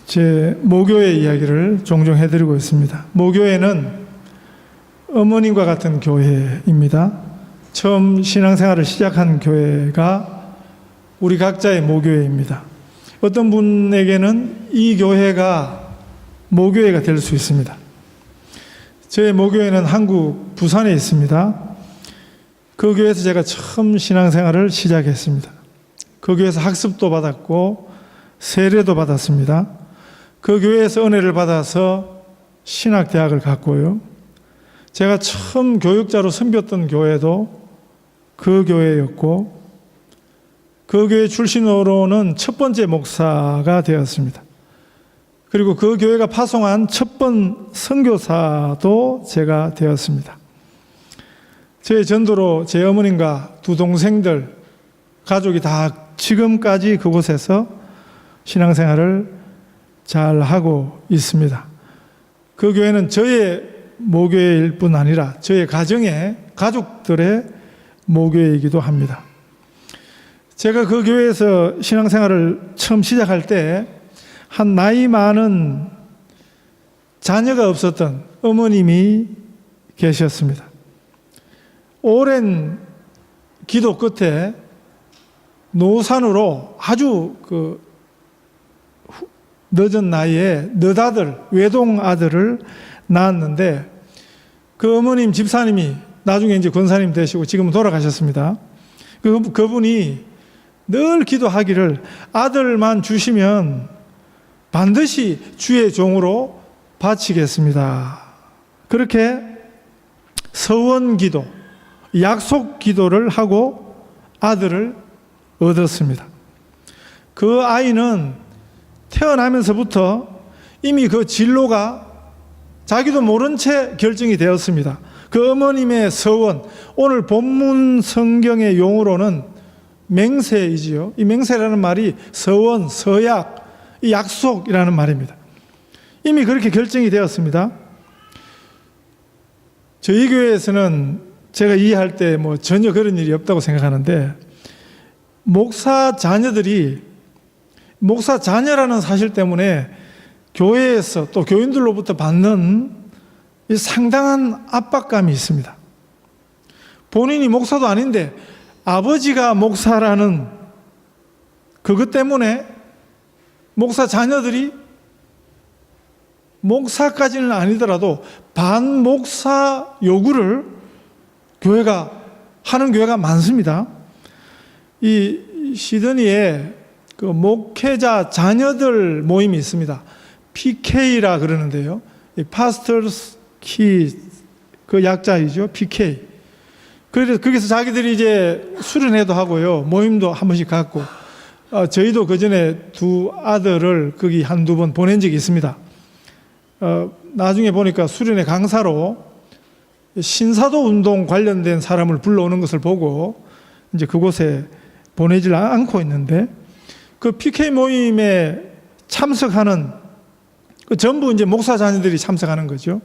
제 모교회 이야기를 종종 해드리고 있습니다. 모교회는 어머님과 같은 교회입니다. 처음 신앙생활을 시작한 교회가 우리 각자의 모교회입니다. 어떤 분에게는 이 교회가 모교회가 될 수 있습니다. 저의 모교회는 한국 부산에 있습니다. 그 교회에서 제가 처음 신앙생활을 시작했습니다. 그 교회에서 학습도 받았고 세례도 받았습니다. 그 교회에서 은혜를 받아서 신학대학을 갔고요. 제가 처음 교육자로 섬겼던 교회도 그 교회였고, 그 교회 출신으로는 첫 번째 목사가 되었습니다. 그리고 그 교회가 파송한 첫 번 선교사도 제가 되었습니다. 제 전도로 제 어머님과 두 동생들, 가족이 다 지금까지 그곳에서 신앙생활을 잘 하고 있습니다. 그 교회는 저의 모교회일 뿐 아니라 저의 가정의 가족들의 모교회이기도 합니다. 제가 그 교회에서 신앙생활을 처음 시작할 때 한 나이 많은 자녀가 없었던 어머님이 계셨습니다. 오랜 기도 끝에 노산으로 아주 늦은 나이에 늦아들, 외동 아들을 낳았는데, 그 어머님 집사님이 나중에 이제 권사님 되시고 지금은 돌아가셨습니다. 그분이 늘 기도하기를 아들만 주시면 반드시 주의 종으로 바치겠습니다. 그렇게 서원 기도, 약속 기도를 하고 아들을 얻었습니다. 그 아이는 태어나면서부터 이미 그 진로가 자기도 모른 채 결정이 되었습니다. 그 어머님의 서원, 오늘 본문 성경의 용어로는 맹세이지요. 이 맹세라는 말이 서원, 서약, 이 약속이라는 말입니다. 이미 그렇게 결정이 되었습니다. 저희 교회에서는 제가 이해할 때 전혀 그런 일이 없다고 생각하는데, 목사 자녀라는 사실 때문에 교회에서 또 교인들로부터 받는 상당한 압박감이 있습니다. 본인이 목사도 아닌데 아버지가 목사라는 그것 때문에 목사 자녀들이 목사까지는 아니더라도 반목사 요구를 하는 교회가 많습니다. 이 시드니에 그 목회자 자녀들 모임이 있습니다. PK라 그러는데요. Pastors Kids, 그 약자이죠. PK. 그래서 거기서 자기들이 이제 수련회도 하고요. 모임도 한 번씩 갖고, 저희도 그 전에 두 아들을 거기 한두 번 보낸 적이 있습니다. 나중에 보니까 수련회 강사로 신사도 운동 관련된 사람을 불러오는 것을 보고 이제 그곳에 보내질 않고 있는데, 그 PK 모임에 참석하는 전부 이제 목사 자녀들이 참석하는 거죠.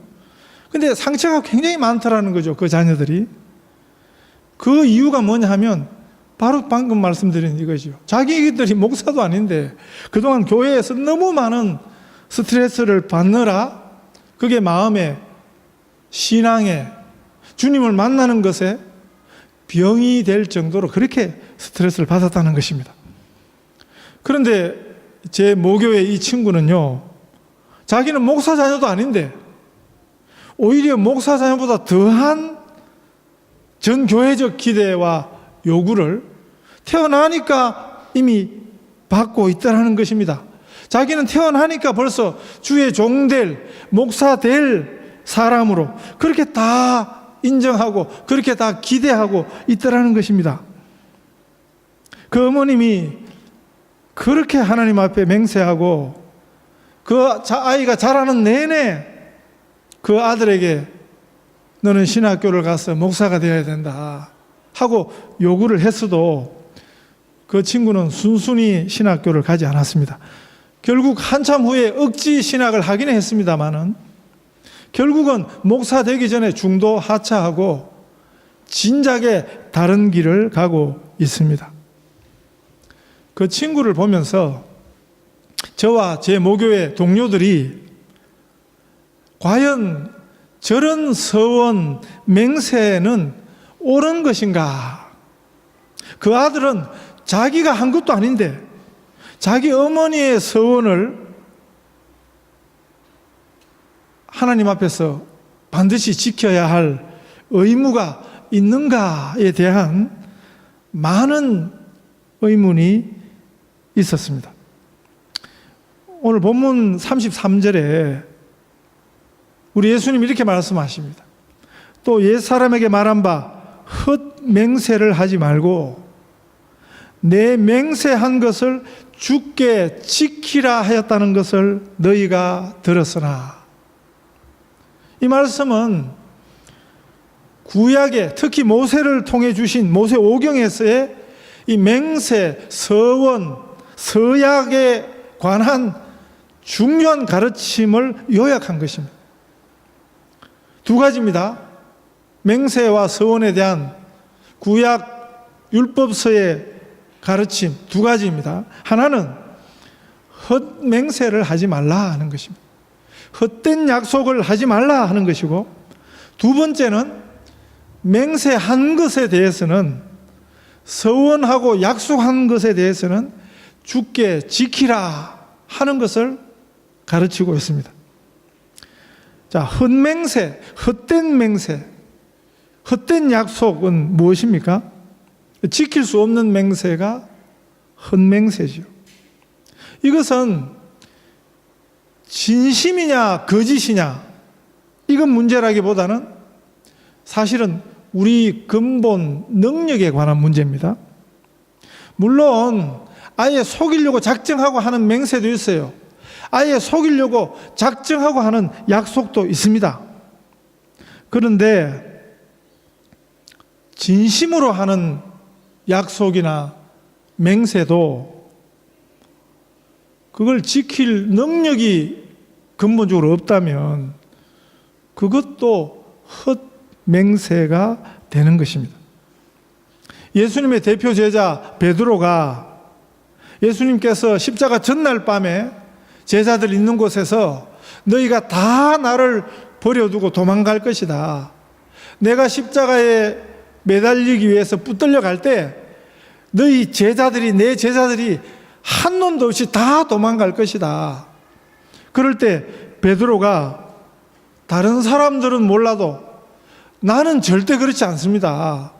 근데 상처가 굉장히 많더라는 거죠, 그 자녀들이. 그 이유가 뭐냐 하면 바로 방금 말씀드린 이거죠. 자기들이 목사도 아닌데 그동안 교회에서 너무 많은 스트레스를 받느라 그게 마음에, 신앙에, 주님을 만나는 것에 병이 될 정도로 그렇게 스트레스를 받았다는 것입니다. 그런데 제 모교회 이 친구는요, 자기는 목사 자녀도 아닌데 오히려 목사 자녀보다 더한 전 교회적 기대와 요구를 태어나니까 이미 받고 있다는 것입니다. 자기는 태어나니까 벌써 주의 종될, 목사 될 사람으로 그렇게 다 인정하고 그렇게 다 기대하고 있다는 것입니다. 그 어머님이 그렇게 하나님 앞에 맹세하고 그 아이가 자라는 내내 그 아들에게 너는 신학교를 가서 목사가 되어야 된다 하고 요구를 했어도 그 친구는 순순히 신학교를 가지 않았습니다. 결국 한참 후에 억지 신학을 하긴 했습니다마는 결국은 목사 되기 전에 중도 하차하고 진작에 다른 길을 가고 있습니다. 그 친구를 보면서 저와 제 모교의 동료들이 과연 저런 서원 맹세는 옳은 것인가? 그 아들은 자기가 한 것도 아닌데 자기 어머니의 서원을 하나님 앞에서 반드시 지켜야 할 의무가 있는가에 대한 많은 의문이 있었습니다. 오늘 본문 33절에 우리 예수님이 이렇게 말씀하십니다. 또 옛사람에게 말한 바 헛맹세를 하지 말고 내 맹세한 것을 주께 지키라 하였다는 것을 너희가 들었으나, 이 말씀은 구약에 특히 모세를 통해 주신 모세 오경에서의 이 맹세, 서원, 서약에 관한 중요한 가르침을 요약한 것입니다. 두 가지입니다. 맹세와 서원에 대한 구약 율법서의 가르침 두 가지입니다. 하나는 헛맹세를 하지 말라 하는 것입니다. 헛된 약속을 하지 말라 하는 것이고, 두 번째는 맹세한 것에 대해서는, 서원하고 약속한 것에 대해서는 주께 지키라 하는 것을 가르치고 있습니다. 자, 헛맹세, 헛된 맹세, 헛된 약속은 무엇입니까? 지킬 수 없는 맹세가 헛맹세죠. 이것은 진심이냐 거짓이냐, 이건 문제라기보다는 사실은 우리 근본 능력에 관한 문제입니다. 물론 아예 속이려고 작정하고 하는 맹세도 있어요. 아예 속이려고 작정하고 하는 약속도 있습니다. 그런데 진심으로 하는 약속이나 맹세도 그걸 지킬 능력이 근본적으로 없다면 그것도 헛맹세가 되는 것입니다. 예수님의 대표 제자 베드로가 예수님께서 십자가 전날 밤에 제자들 있는 곳에서 너희가 다 나를 버려두고 도망갈 것이다, 내가 십자가에 매달리기 위해서 붙들려 갈 때 너희 제자들이, 내 제자들이 한 놈도 없이 다 도망갈 것이다. 그럴 때 베드로가 다른 사람들은 몰라도 나는 절대 그렇지 않습니다.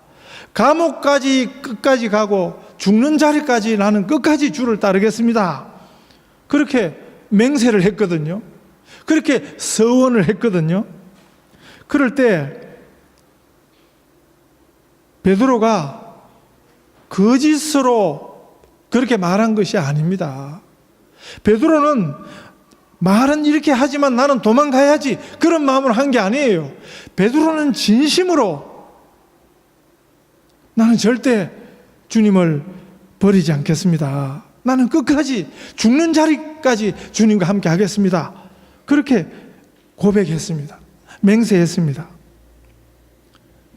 감옥까지 끝까지 가고 죽는 자리까지 나는 끝까지 주를 따르겠습니다. 그렇게 맹세를 했거든요. 그렇게 서원을 했거든요. 그럴 때 베드로가 거짓으로 그렇게 말한 것이 아닙니다. 베드로는 말은 이렇게 하지만 나는 도망가야지, 그런 마음으로 한 게 아니에요. 베드로는 진심으로 나는 절대 주님을 버리지 않겠습니다. 나는 끝까지 죽는 자리까지 주님과 함께 하겠습니다. 그렇게 고백했습니다. 맹세했습니다.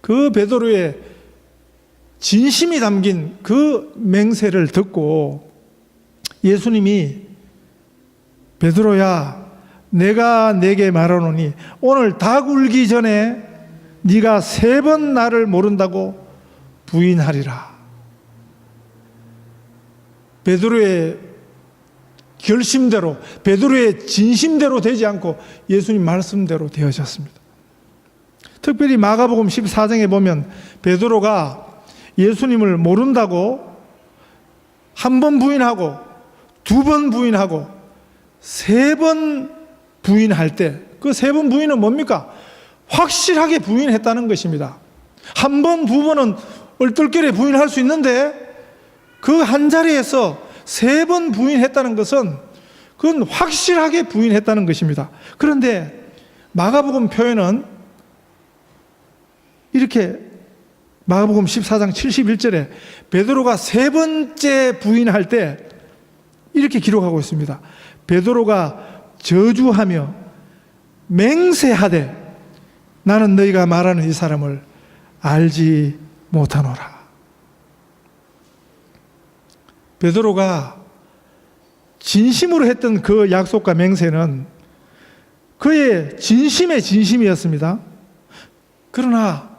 그 베드로의 진심이 담긴 그 맹세를 듣고 예수님이 베드로야, 내가 네게 말하노니 오늘 닭 울기 전에 네가 3번 나를 모른다고 부인하리라. 베드로의 결심대로, 베드로의 진심대로 되지 않고 예수님 말씀대로 되어졌습니다. 특별히 마가복음 14장에 보면 베드로가 예수님을 모른다고 한 번 부인하고 2번 부인하고 3번 부인할 때, 그 3번 부인은 뭡니까? 확실하게 부인했다는 것입니다. 한 번, 2번은 얼떨결에 부인할 수 있는데 그 한 자리에서 3번 부인했다는 것은 그건 확실하게 부인했다는 것입니다. 그런데 마가복음 표현은 이렇게, 마가복음 14장 71절에 베드로가 3번째 부인할 때 이렇게 기록하고 있습니다. 베드로가 저주하며 맹세하되 나는 너희가 말하는 이 사람을 알지 못하노라. 베드로가 진심으로 했던 그 약속과 맹세는 그의 진심의 진심이었습니다. 그러나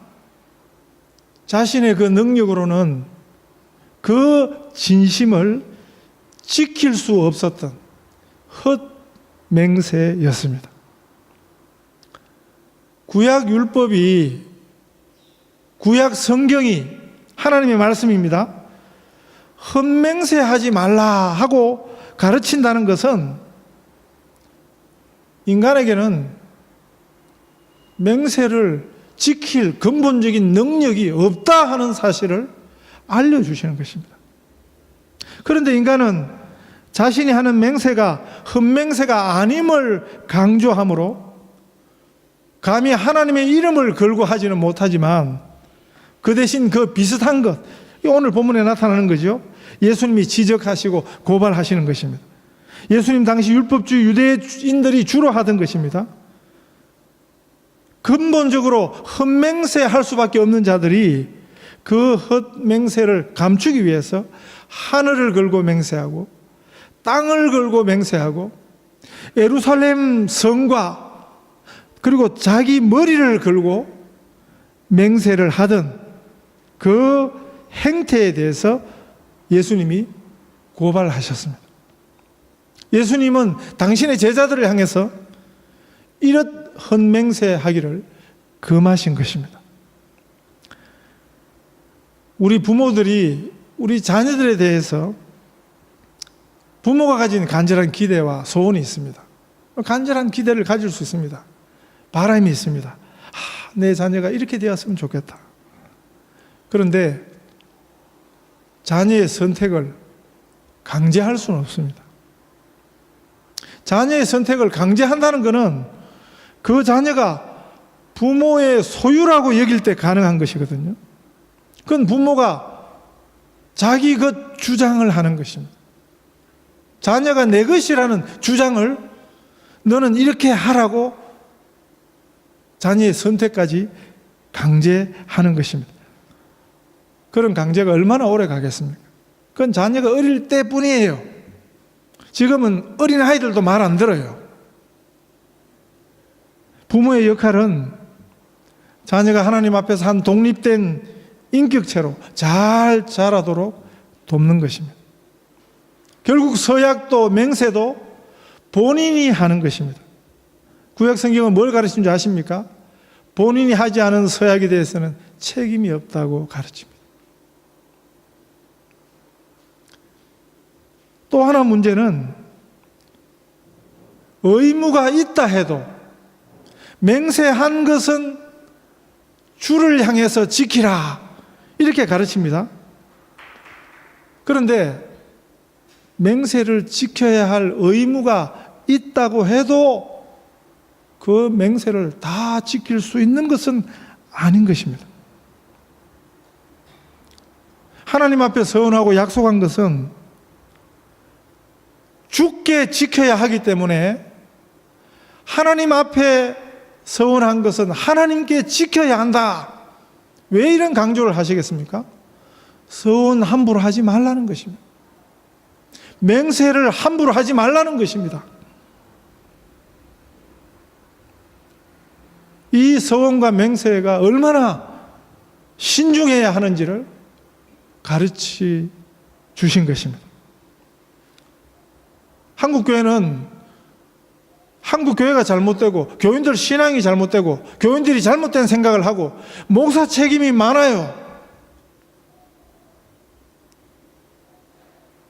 자신의 그 능력으로는 그 진심을 지킬 수 없었던 헛 맹세였습니다. 구약 율법이, 구약 성경이 하나님의 말씀입니다. 헛맹세하지 말라 하고 가르친다는 것은 인간에게는 맹세를 지킬 근본적인 능력이 없다 하는 사실을 알려주시는 것입니다. 그런데 인간은 자신이 하는 맹세가 헛맹세가 아님을 강조하므로 감히 하나님의 이름을 걸고 하지는 못하지만 그 대신 그 비슷한 것, 오늘 본문에 나타나는 거죠. 예수님이 지적하시고 고발하시는 것입니다. 예수님 당시 율법주의 유대인들이 주로 하던 것입니다. 근본적으로 헛맹세할 수밖에 없는 자들이 그 헛맹세를 감추기 위해서 하늘을 걸고 맹세하고 땅을 걸고 맹세하고 예루살렘 성과 그리고 자기 머리를 걸고 맹세를 하던 그 행태에 대해서 예수님이 고발하셨습니다. 예수님은 당신의 제자들을 향해서 이런 헛맹세하기를 금하신 것입니다. 우리 부모들이 우리 자녀들에 대해서 부모가 가진 간절한 기대와 소원이 있습니다. 간절한 기대를 가질 수 있습니다. 바람이 있습니다. 내 자녀가 이렇게 되었으면 좋겠다. 그런데 자녀의 선택을 강제할 수는 없습니다. 자녀의 선택을 강제한다는 것은 그 자녀가 부모의 소유라고 여길 때 가능한 것이거든요. 그건 부모가 자기 것 주장을 하는 것입니다. 자녀가 내 것이라는 주장을 너는 이렇게 하라고 자녀의 선택까지 강제하는 것입니다. 그런 강제가 얼마나 오래 가겠습니까? 그건 자녀가 어릴 때뿐이에요. 지금은 어린 아이들도 말 안 들어요. 부모의 역할은 자녀가 하나님 앞에서 한 독립된 인격체로 잘 자라도록 돕는 것입니다. 결국 서약도 맹세도 본인이 하는 것입니다. 구약 성경은 뭘 가르치는 줄 아십니까? 본인이 하지 않은 서약에 대해서는 책임이 없다고 가르칩니다. 또 하나 문제는 의무가 있다 해도 맹세한 것은 주를 향해서 지키라 이렇게 가르칩니다. 그런데 맹세를 지켜야 할 의무가 있다고 해도 그 맹세를 다 지킬 수 있는 것은 아닌 것입니다. 하나님 앞에 서원하고 약속한 것은 주께 지켜야 하기 때문에 하나님 앞에 서원한 것은 하나님께 지켜야 한다. 왜 이런 강조를 하시겠습니까? 서원 함부로 하지 말라는 것입니다. 맹세를 함부로 하지 말라는 것입니다. 이 서원과 맹세가 얼마나 신중해야 하는지를 가르치 주신 것입니다. 한국교회가 잘못되고 교인들 신앙이 잘못되고 교인들이 잘못된 생각을 하고 목사 책임이 많아요.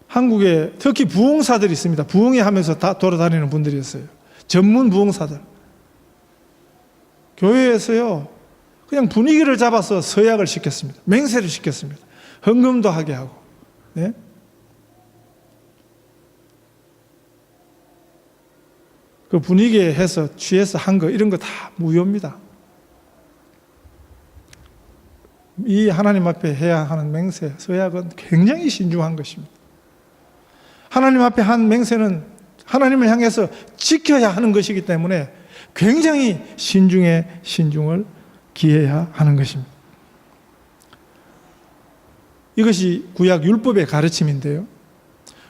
한국에 특히 부흥사들이 있습니다. 부흥회 하면서 다 돌아다니는 분들이었어요. 전문 부흥사들. 교회에서요 그냥 분위기를 잡아서 서약을 시켰습니다. 맹세를 시켰습니다. 헌금도 하게 하고. 네? 그 분위기에 해서 취해서 한 거 이런 거 다 무효입니다. 이 하나님 앞에 해야 하는 맹세, 서약은 굉장히 신중한 것입니다. 하나님 앞에 한 맹세는 하나님을 향해서 지켜야 하는 것이기 때문에 굉장히 신중에 신중을 기해야 하는 것입니다. 이것이 구약 율법의 가르침인데요.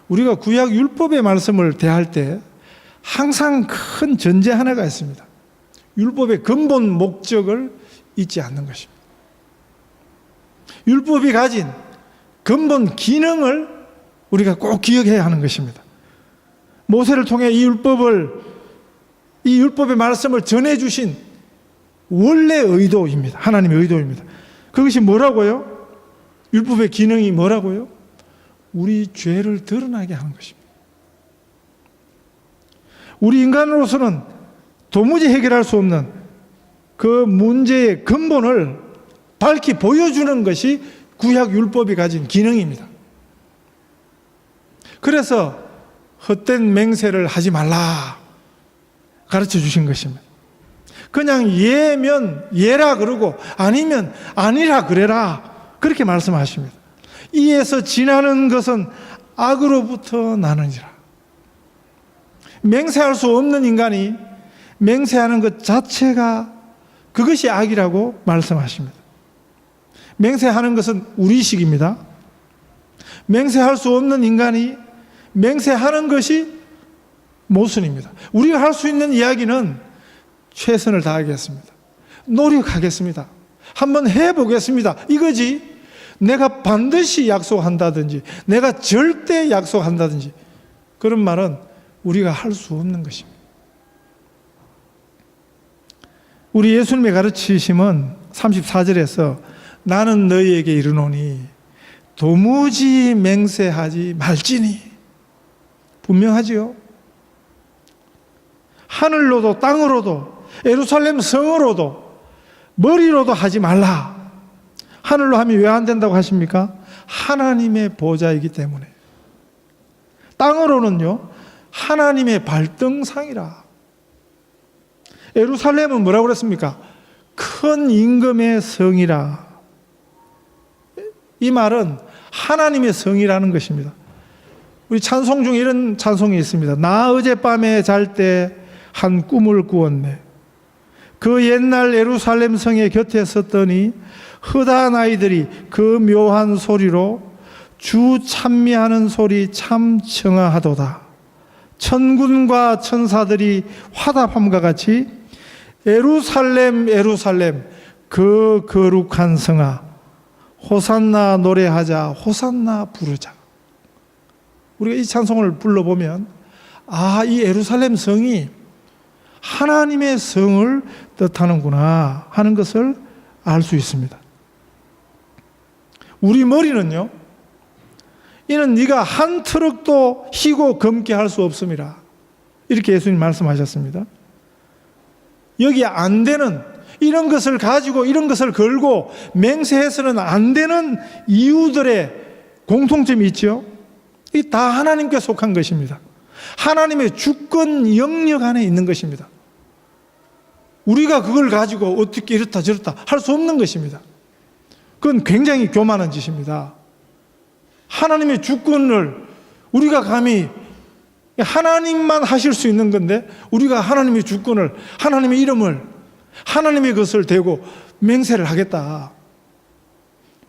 우리가 구약 율법의 말씀을 대할 때 항상 큰 전제 하나가 있습니다. 율법의 근본 목적을 잊지 않는 것입니다. 율법이 가진 근본 기능을 우리가 꼭 기억해야 하는 것입니다. 모세를 통해 이 율법의 말씀을 전해주신 원래 의도입니다. 하나님의 의도입니다. 그것이 뭐라고요? 율법의 기능이 뭐라고요? 우리 죄를 드러나게 하는 것입니다. 우리 인간으로서는 도무지 해결할 수 없는 그 문제의 근본을 밝히 보여주는 것이 구약 율법이 가진 기능입니다. 그래서 헛된 맹세를 하지 말라 가르쳐 주신 것입니다. 그냥 예면 예라 그러고 아니면 아니라 그래라 그렇게 말씀하십니다. 이에서 지나는 것은 악으로부터 나느니라. 맹세할 수 없는 인간이 맹세하는 것 자체가 그것이 악이라고 말씀하십니다. 맹세하는 것은 우리식입니다. 맹세할 수 없는 인간이 맹세하는 것이 모순입니다. 우리가 할 수 있는 이야기는 최선을 다하겠습니다. 노력하겠습니다. 한번 해보겠습니다. 이거지. 내가 반드시 약속한다든지 내가 절대 약속한다든지 그런 말은 우리가 할 수 없는 것입니다. 우리 예수님의 가르치심은 34절에서 나는 너희에게 이르노니 도무지 맹세하지 말지니 분명하지요. 하늘로도 땅으로도 예루살렘 성으로도 머리로도 하지 말라. 하늘로 하면 왜 안 된다고 하십니까? 하나님의 보좌이기 때문에. 땅으로는요 하나님의 발등상이라. 예루살렘은 뭐라고 그랬습니까? 큰 임금의 성이라. 이 말은 하나님의 성이라는 것입니다. 우리 찬송 중에 이런 찬송이 있습니다. 나 어젯밤에 잘 때 한 꿈을 꾸었네. 그 옛날 예루살렘 성의 곁에 섰더니 허다한 아이들이 그 묘한 소리로 주 찬미하는 소리 참 청아하도다. 천군과 천사들이 화답함과 같이 예루살렘 예루살렘 그 거룩한 성아 호산나 노래하자 호산나 부르자. 우리가 이 찬송을 불러보면 이 예루살렘 성이 하나님의 성을 뜻하는구나 하는 것을 알 수 있습니다. 우리 머리는요 이는 네가 한 트럭도 희고 검게 할 수 없음이라 이렇게 예수님 말씀하셨습니다. 여기 안 되는 이런 것을 가지고 이런 것을 걸고 맹세해서는 안 되는 이유들의 공통점이 있죠. 이 다 하나님께 속한 것입니다. 하나님의 주권 영역 안에 있는 것입니다. 우리가 그걸 가지고 어떻게 이렇다 저렇다 할 수 없는 것입니다. 그건 굉장히 교만한 짓입니다. 하나님의 주권을 우리가 감히 하나님만 하실 수 있는 건데 우리가 하나님의 주권을 하나님의 이름을 하나님의 것을 대고 맹세를 하겠다.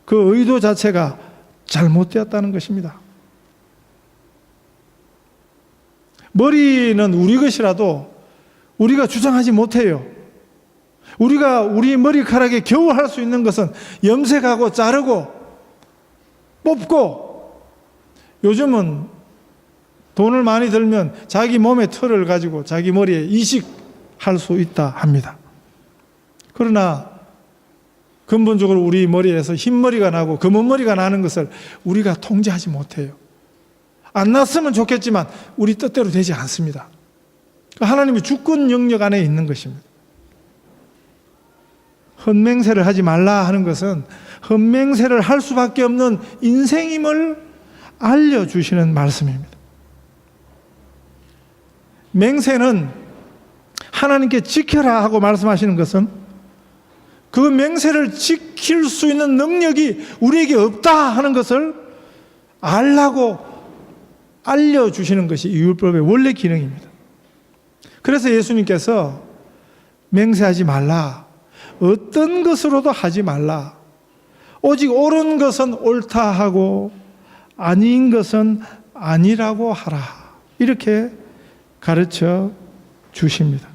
그 의도 자체가 잘못되었다는 것입니다. 머리는 우리 것이라도 우리가 주장하지 못해요. 우리가 우리 머리카락에 겨우 할 수 있는 것은 염색하고 자르고 뽑고 요즘은 돈을 많이 들면 자기 몸의 털을 가지고 자기 머리에 이식할 수 있다 합니다. 그러나 근본적으로 우리 머리에서 흰머리가 나고 검은머리가 나는 것을 우리가 통제하지 못해요. 안 났으면 좋겠지만 우리 뜻대로 되지 않습니다. 하나님의 주권 영역 안에 있는 것입니다. 헛맹세를 하지 말라 하는 것은 헛맹세를 할 수밖에 없는 인생임을 알려주시는 말씀입니다. 맹세는 하나님께 지켜라 하고 말씀하시는 것은 그 맹세를 지킬 수 있는 능력이 우리에게 없다 하는 것을 알라고 알려주시는 것이 이 율법의 원래 기능입니다. 그래서 예수님께서 맹세하지 말라. 어떤 것으로도 하지 말라. 오직 옳은 것은 옳다 하고 아닌 것은 아니라고 하라. 이렇게 가르쳐 주십니다.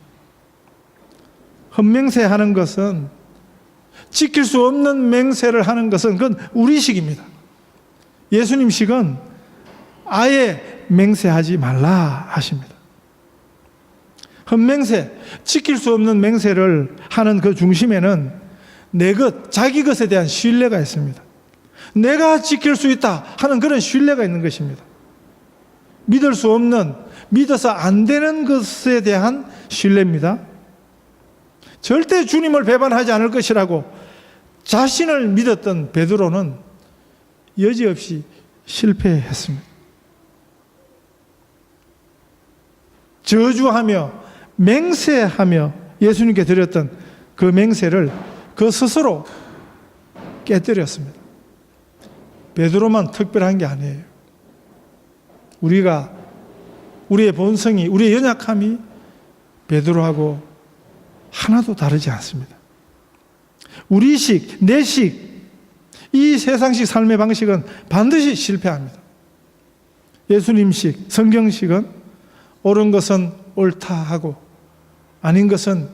헛맹세하는 것은, 지킬 수 없는 맹세를 하는 것은 그건 우리식입니다. 예수님식은 아예 맹세하지 말라 하십니다. 헛맹세, 지킬 수 없는 맹세를 하는 그 중심에는 내 것, 자기 것에 대한 신뢰가 있습니다. 내가 지킬 수 있다 하는 그런 신뢰가 있는 것입니다. 믿을 수 없는, 믿어서 안 되는 것에 대한 신뢰입니다. 절대 주님을 배반하지 않을 것이라고 자신을 믿었던 베드로는 여지없이 실패했습니다. 저주하며 맹세하며 예수님께 드렸던 그 맹세를 그 스스로 깨뜨렸습니다. 베드로만 특별한 게 아니에요. 우리의 본성이, 우리의 연약함이 베드로하고 하나도 다르지 않습니다. 우리식, 내식, 이 세상식 삶의 방식은 반드시 실패합니다. 예수님식, 성경식은 옳은 것은 옳다 하고 아닌 것은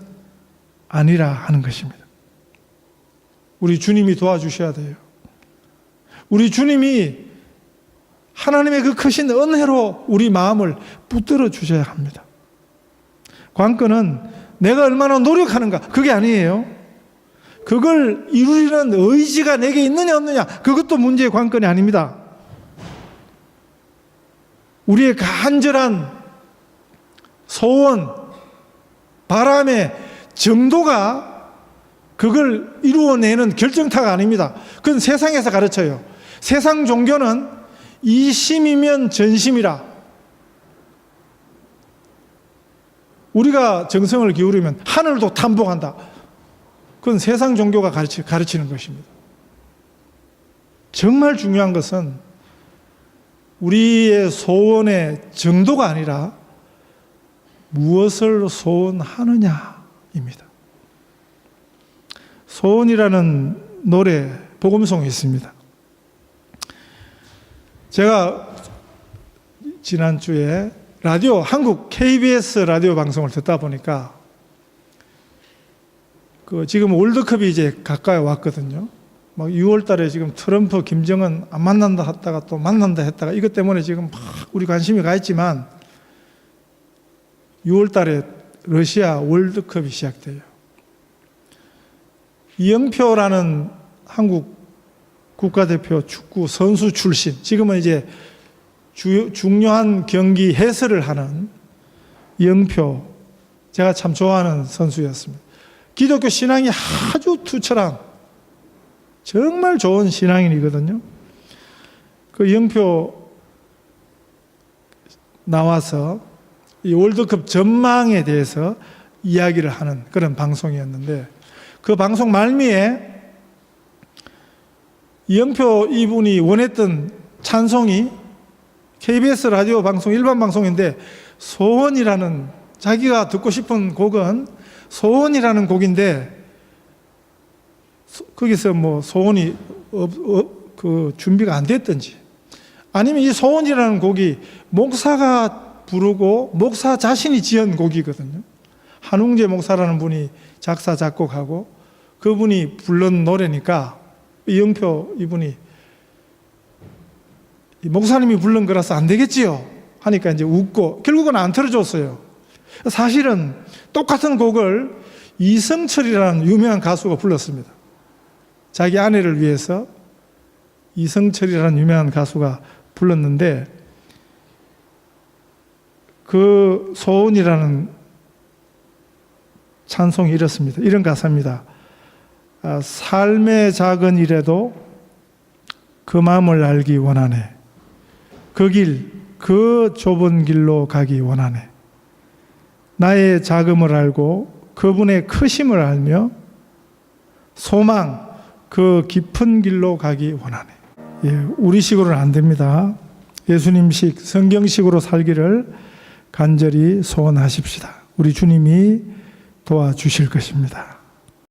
아니라 하는 것입니다. 우리 주님이 도와주셔야 돼요. 우리 주님이 하나님의 그 크신 은혜로 우리 마음을 붙들어 주셔야 합니다. 관건은 내가 얼마나 노력하는가, 그게 아니에요. 그걸 이루려는 의지가 내게 있느냐 없느냐, 그것도 문제의 관건이 아닙니다. 우리의 간절한 소원, 바람의 정도가 그걸 이루어내는 결정타가 아닙니다. 그건 세상에서 가르쳐요. 세상 종교는 이심이면 전심이라. 우리가 정성을 기울이면 하늘도 탐복한다. 그건 세상 종교가 가르치는 것입니다. 정말 중요한 것은 우리의 소원의 정도가 아니라 무엇을 소원하느냐입니다. 소원이라는 노래, 복음송이 있습니다. 제가 지난주에 라디오, 한국 KBS 라디오 방송을 듣다 보니까 지금 월드컵이 이제 가까이 왔거든요. 막 6월 달에 지금 트럼프, 김정은 안 만난다 했다가 또 만난다 했다가 이것 때문에 지금 막 우리 관심이 가 있지만 6월 달에 러시아 월드컵이 시작돼요. 이영표라는 한국 국가대표 축구 선수 출신, 지금은 이제 중요한 경기 해설을 하는 이영표, 제가 참 좋아하는 선수였습니다. 기독교 신앙이 아주 투철한 정말 좋은 신앙인이거든요. 그 이영표 나와서 이 월드컵 전망에 대해서 이야기를 하는 그런 방송이었는데, 그 방송 말미에 이영표 이분이 원했던 찬송이 KBS 라디오 방송, 일반 방송인데 소원이라는, 자기가 듣고 싶은 곡은 소원이라는 곡인데 거기서 뭐 소원이 준비가 안 됐든지, 아니면 이 소원이라는 곡이 목사가 부르고 목사 자신이 지은 곡이거든요. 한웅재 목사라는 분이 작사 작곡하고 그분이 부른 노래니까 이영표 이분이 목사님이 부른 거라서 안 되겠지요 하니까 이제 웃고 결국은 안 틀어줬어요. 사실은 똑같은 곡을 이성철이라는 유명한 가수가 불렀습니다. 자기 아내를 위해서 이성철이라는 유명한 가수가 불렀는데, 그 소원이라는 찬송이 이렇습니다. 이런 가사입니다. 삶의 작은 일에도 그 마음을 알기 원하네. 그 길, 그 좁은 길로 가기 원하네. 나의 작음을 알고 그분의 크심을 알며 소망, 그 깊은 길로 가기 원하네. 우리식으로는 안 됩니다. 예수님식, 성경식으로 살기를 간절히 소원하십시다. 우리 주님이 도와주실 것입니다.